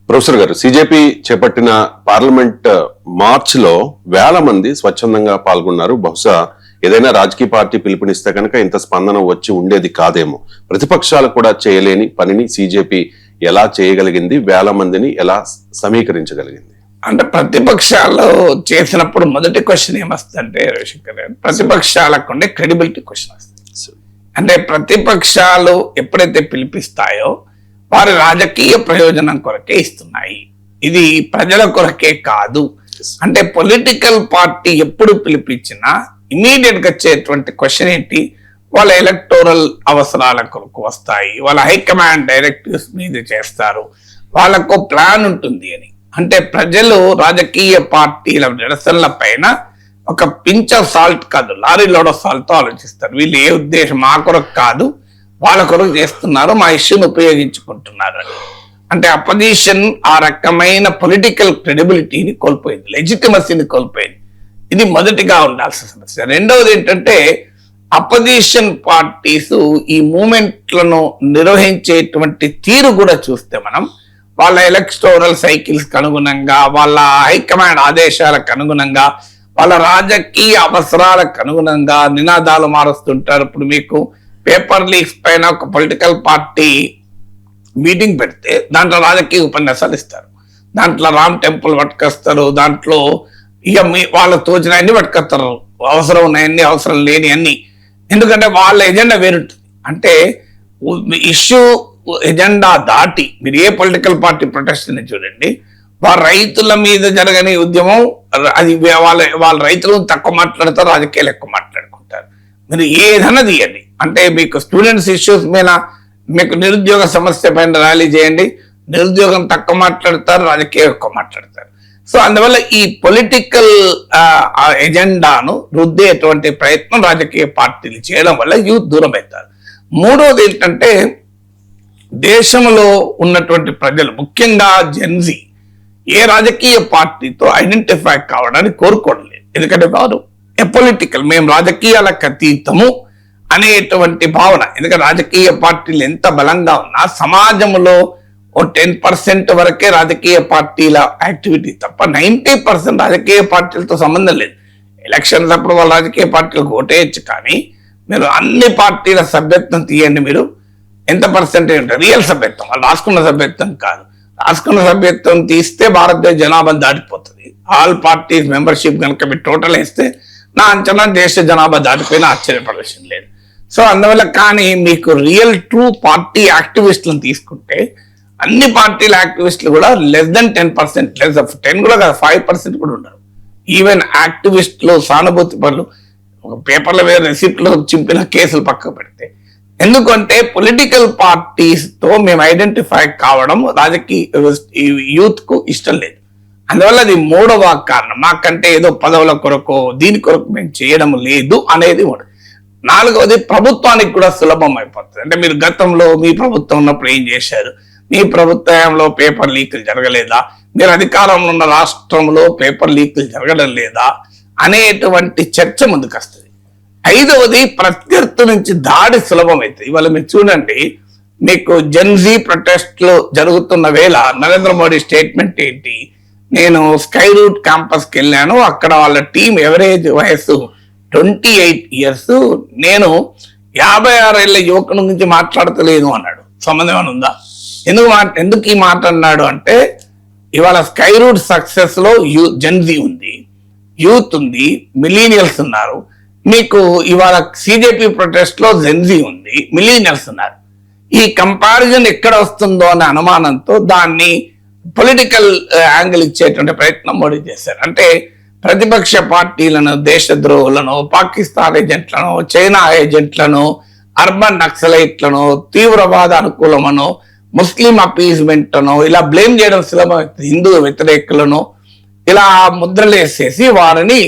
Professor గారు, సిజేపీ చేపట్టిన parliament March లో వేల మంది స్వచ్ఛందంగా పాల్గొన్నారు. బహుశా ఏదైనా రాజకీయ పార్టీ పిలుపునిస్తే కనుక ఇంత స్పందన వచ్చి ఉండేది కాదేమో. ప్రతిపక్షాలు కూడా చేయలేని పనిని సిజేపీ ఎలా చేయగలిగింది? వేల మందిని ఎలా సమీకరించగలిగింది? అంటే ప్రతిపక్షాలు చేసినప్పుడు మొదటి క్వశ్చన్ ఏమొస్తుందంటే రవిశంకర్ గారు, ప్రతిపక్షాలకు ఉండే క్రెడిబిలిటీ క్వశ్చన్ వస్తుంది. అంటే ప్రతిపక్షాలు ఎప్పుడైతే పిలిపిస్తాయో వారి రాజకీయ ప్రయోజనం కొరకే ఇస్తున్నాయి, ఇది ప్రజల కొరకే కాదు. అంటే పొలిటికల్ పార్టీ ఎప్పుడు పిలిపించినా ఇమీడియట్ గా వచ్చేటువంటి క్వశ్చన్ ఏంటి, వాళ్ళ ఎలక్టోరల్ అవసరాల కొరకు వస్తాయి, వాళ్ళ హైకమాండ్ డైరెక్టివ్స్ మీద చేస్తారు, వాళ్ళకు ప్లాన్ ఉంటుంది అని. అంటే ప్రజలు రాజకీయ పార్టీల నిరసనల పైన ఒక పించ్ ఆఫ్ సాల్ట్ కాదు, లారీ లోడ్ ఆఫ్ సాల్ట్ తో ఆలోచిస్తారు. వీళ్ళు ఏ ఉద్దేశం, మా కొరకు కాదు వాళ్ళ కొరకు చేస్తున్నారు, మా ఇష్యూని ఉపయోగించుకుంటున్నారు అని. అంటే అపోజిషన్ ఆ రకమైన పొలిటికల్ క్రెడిబిలిటీని కోల్పోయింది, లెజిటిమసీని కోల్పోయింది. ఇది మొదటిగా ఉండాల్సిన సమస్య. రెండవది ఏంటంటే అపోజిషన్ పార్టీస్ ఈ మూమెంట్లను నిర్వహించేటువంటి తీరు కూడా చూస్తే మనం వాళ్ళ ఎలక్టోరల్ సైకిల్స్ కు అనుగుణంగా, వాళ్ళ హైకమాండ్ ఆదేశాలకు అనుగుణంగా, వాళ్ళ రాజకీయ అవసరాలకు అనుగుణంగా నినాదాలు మారుస్తుంటారు. ఇప్పుడు మీకు పేపర్ లీక్స్ పైన ఒక పొలిటికల్ పార్టీ మీటింగ్ పెడితే దాంట్లో రాజకీయ ఉపన్యాసాలు ఇస్తారు, దాంట్లో రామ్ టెంపుల్ పట్టుకొస్తారు, దాంట్లో ఇక వాళ్ళ తోచిన అన్ని పట్టుకొస్తారు, అవసరం ఉన్నాయన్ని అవసరం లేని అన్ని. ఎందుకంటే వాళ్ళ ఎజెండా వేరుంటుంది. అంటే ఇష్యూ ఎజెండా దాటి మీరు ఏ పొలిటికల్ పార్టీ ప్రొటెస్ట్ చూడండి, వారు రైతుల మీద జరగని ఉద్యమం అది వాళ్ళ రైతులను తక్కువ మాట్లాడతారు, రాజకీయాలు ఎక్కువ మాట్లాడుకుంటారు. మీరు ఏదైనా తీయండి, అంటే మీకు స్టూడెంట్స్ ఇష్యూస్ మీద, మీకు నిరుద్యోగ సమస్య పైన ర్యాలీ చేయండి, నిరుద్యోగం తక్కువ మాట్లాడతారు, రాజకీయం ఎక్కువ మాట్లాడతారు. సో అందువల్ల ఈ పొలిటికల్ ఎజెండాను రుద్దేటువంటి ప్రయత్నం రాజకీయ పార్టీలు చేయడం వల్ల యూత్ దూరం అవుతారు. మూడవది ఏంటంటే దేశంలో ఉన్నటువంటి ప్రజలు, ముఖ్యంగా జెన్జీ, ఏ రాజకీయ పార్టీతో ఐడెంటిఫై కావడానికి కోరుకోవడం లేదు. ఎందుకంటే వారు ఎపొలిటికల్, మేము రాజకీయాలకు అతీతము అనేటువంటి భావన. ఎందుకంటే రాజకీయ పార్టీలు ఎంత బలంగా ఉన్నా సమాజంలో ఓ 10% వరకే రాజకీయ పార్టీల యాక్టివిటీ తప్ప 90% రాజకీయ పార్టీలతో సంబంధం లేదు. ఎలక్షన్స్ అప్పుడు వాళ్ళ రాజకీయ పార్టీలకు ఓటేయచ్చు, కానీ మీరు అన్ని పార్టీల సభ్యత్వం తీయండి, మీరు ఎంత పర్సెంటేజ్ ఉంటుంది రియల్ సభ్యత్వం, వాళ్ళు రాసుకున్న సభ్యత్వం కాదు. రాసుకున్న సభ్యత్వం తీస్తే భారతదేశ జనాభా దాటిపోతుంది. ఆల్ పార్టీస్ మెంబర్షిప్ కనుక మీరు టోటల్ వేస్తే నా అంచనా దేశ జనాభా దాటిపోయినా ఆశ్చర్యపడవలసిన లేదు. సో అందువల్ల, కానీ మీకు రియల్ ట్రూ పార్టీ యాక్టివిస్టులను తీసుకుంటే అన్ని పార్టీల యాక్టివిస్టులు కూడా లెస్ దెన్ 10%, లెస్ 10 కూడా కాదు, 5% కూడా ఉండరు. ఈవెన్ యాక్టివిస్టులు, సానుభూతి పనులు, ఒక పేపర్ల మీద రెసిప్ట్లో చింపిన కేసులు పక్కకు పెడితే, ఎందుకంటే పొలిటికల్ పార్టీస్ తో మేము ఐడెంటిఫై కావడం రాజకీయ యూత్ కు ఇష్టం లేదు. అందువల్ల అది మూడవ కారణం. మాకంటే ఏదో పదవుల కొరకు దీని కొరకు మేము చేయడం లేదు అనేది మూడు. నాలుగవది ప్రభుత్వానికి కూడా సులభం అయిపోతుంది. అంటే మీరు గతంలో మీ ప్రభుత్వం ఉన్నప్పుడు ఏం చేశారు, మీ ప్రభుత్వంలో పేపర్ లీకులు జరగలేదా, మీరు అధికారంలో ఉన్న రాష్ట్రంలో పేపర్ లీకులు జరగడం లేదా అనేటువంటి చర్చ ముందుకు వస్తుంది. ఐదవది ప్రత్యర్థి నుంచి దాడి సులభం అవుతుంది. ఇవాళ మీరు చూడండి, మీకు జెన్జీ ప్రొటెస్ట్లు జరుగుతున్న వేళ నరేంద్ర మోడీ స్టేట్మెంట్ ఏంటి, నేను స్కై రూట్ క్యాంపస్కి వెళ్ళాను, అక్కడ వాళ్ళ టీం ఎవరేజ్ వయస్సు 28 years, నేను 56 ఏళ్ల యువకుల గురించి మాట్లాడతలేదు అన్నాడు. సంబంధం ఏమైనా ఉందా? ఎందుకు ఈ మాట అన్నాడు అంటే, ఇవాళ స్కై రూట్ సక్సెస్ లో జెన్జీ ఉంది, యూత్ ఉంది, మిలీనియల్స్ ఉన్నారు. మీకు ఇవాళ సిజేపీ ప్రొటెస్ట్ లో జెన్జీ ఉంది, మిలీనియల్స్ ఉన్నారు. ఈ కంపారిజన్ ఎక్కడ వస్తుందో అనే అనుమానంతో దాన్ని పొలిటికల్ యాంగిల్ ఇచ్చేటువంటి ప్రయత్నం మోడీ చేశారు. అంటే ప్రతిపక్ష పార్టీలను, దేశద్రోహులను, పాకిస్తాన్ ఏజెంట్లను, చైనా ఏజెంట్లను, అర్బన్ నక్సలైట్లను, తీవ్రవాద అనుకూలమను, ముస్లిం అపీజ్మెంట్ అను ఇలా బ్లేమ్ చేయడం సులభం. హిందూ వ్యతిరేకులను ఇలా ముద్రలు వేసేసి వారిని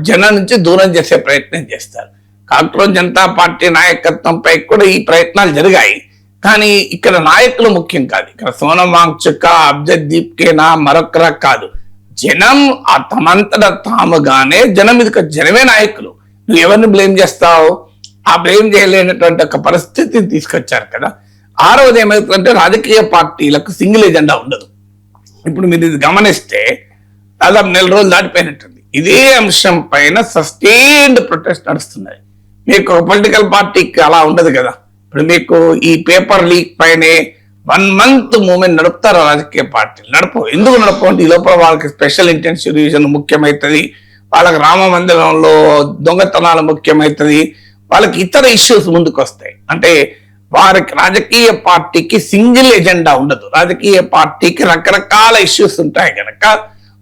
జనం నుంచి దూరం చేసే ప్రయత్నం చేస్తారు. కాంగ్రెస్ జనతా పార్టీ నాయకత్వంపై కూడా ఈ ప్రయత్నాలు జరిగాయి, కానీ ఇక్కడ నాయకులు ముఖ్యం కాదు. ఇక్కడ సోనం వాంగ్చుక్, అబ్జద్ దీప్కేనా, మరొకరా కాదు, జనం తమంతట తాముగానే జనం ఇది జనమే నాయకులు. నువ్వు ఎవరిని బ్లేమ్ చేస్తావు? ఆ బ్లేమ్ చేయలేనటువంటి ఒక పరిస్థితిని తీసుకొచ్చారు కదా. ఆరవది ఏమవుతుందంటే రాజకీయ పార్టీలకు సింగిల్ ఎజెండా ఉండదు. ఇప్పుడు మీరు ఇది గమనిస్తే దాదాపు 4 రోజులు దాటిపోయినట్టుంది. ఇదే అంశం పైన సస్టైన్డ్ ప్రొటెస్ట్ నడుస్తున్నాయి. మీకు పొలిటికల్ పార్టీకి అలా ఉండదు కదా. ఇప్పుడు మీకు ఈ పేపర్ లీక్ పైనే 1 month మూవ్మెంట్ నడుపుతారు రాజకీయ పార్టీలు. ఎందుకు నడపవు అంటే ఈ లోపల వాళ్ళకి స్పెషల్ ఇంటెన్సివ్ రివిజన్ ముఖ్యమవుతుంది, వాళ్ళకి రామ మందిరంలో దొంగతనాలు ముఖ్యమవుతుంది, వాళ్ళకి ఇతర ఇష్యూస్ ముందుకు వస్తాయి. అంటే వారికి రాజకీయ పార్టీకి సింగిల్ ఎజెండా ఉండదు. రాజకీయ పార్టీకి రకరకాల ఇష్యూస్ ఉంటాయి కనుక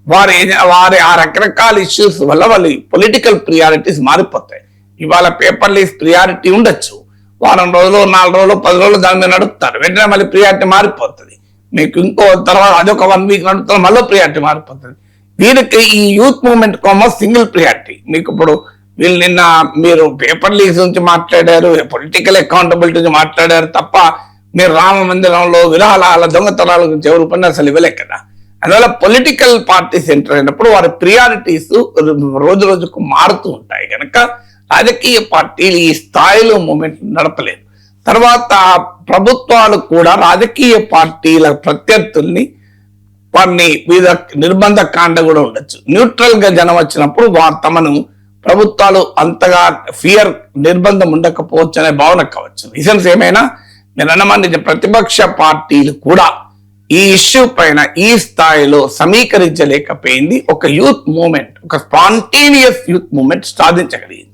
వారి ఆ రకరకాల ఇష్యూస్ వల్ల వాళ్ళ పొలిటికల్ ప్రియారిటీస్ మారిపోతాయి. ఇవాళ పేపర్ లీస్ ప్రియారిటీ ఉండొచ్చు, వారం రోజులు 4 రోజులు 10 రోజులు దాని మీద నడుపుతారు, వెంటనే మళ్ళీ ప్రియారిటీ మారిపోతుంది. మీకు ఇంకో తర్వాత అదొక 1 week నడుపుతారు, మళ్ళీ ప్రియారిటీ మారిపోతుంది. వీరికి ఈ యూత్ మూవ్మెంట్ సింగిల్ ప్రియారిటీ. మీకు ఇప్పుడు వీళ్ళు నిన్న మీరు పేపర్ లీక్స్ నుంచి మాట్లాడారు, పొలిటికల్ అకౌంటబిలిటీ నుంచి మాట్లాడారు తప్ప మీరు రామ మందిరంలో విరాళాల దొంగతనాల గురించి ఎవరు ఉపన్యాసాలు ఇవ్వలే కదా. అందువల్ల పొలిటికల్ పార్టీస్ ఎంటర్ అయినప్పుడు వారి ప్రియారిటీస్ రోజు రోజుకు మారుతూ ఉంటాయి కనుక రాజకీయ పార్టీలు ఈ స్థాయిలో మూమెంట్ నడపలేదు. తర్వాత ప్రభుత్వాలు కూడా రాజకీయ పార్టీల ప్రత్యర్థుల్ని వారిని మీద నిర్బంధ కాండ కూడా ఉండొచ్చు. న్యూట్రల్ గా జనం వచ్చినప్పుడు తమను ప్రభుత్వాలు అంతగా నిర్బంధం ఉండకపోవచ్చు అనే భావన కావచ్చు. రీజన్స్ ఏమైనా మీరు అన్నమాన్ని ప్రతిపక్ష పార్టీలు కూడా ఈ ఇష్యూ పైన ఈ స్థాయిలో సమీకరించలేకపోయింది. ఒక యూత్ మూమెంట్, ఒక స్పాంటేనియస్ యూత్ మూమెంట్ సాధించగలిగింది.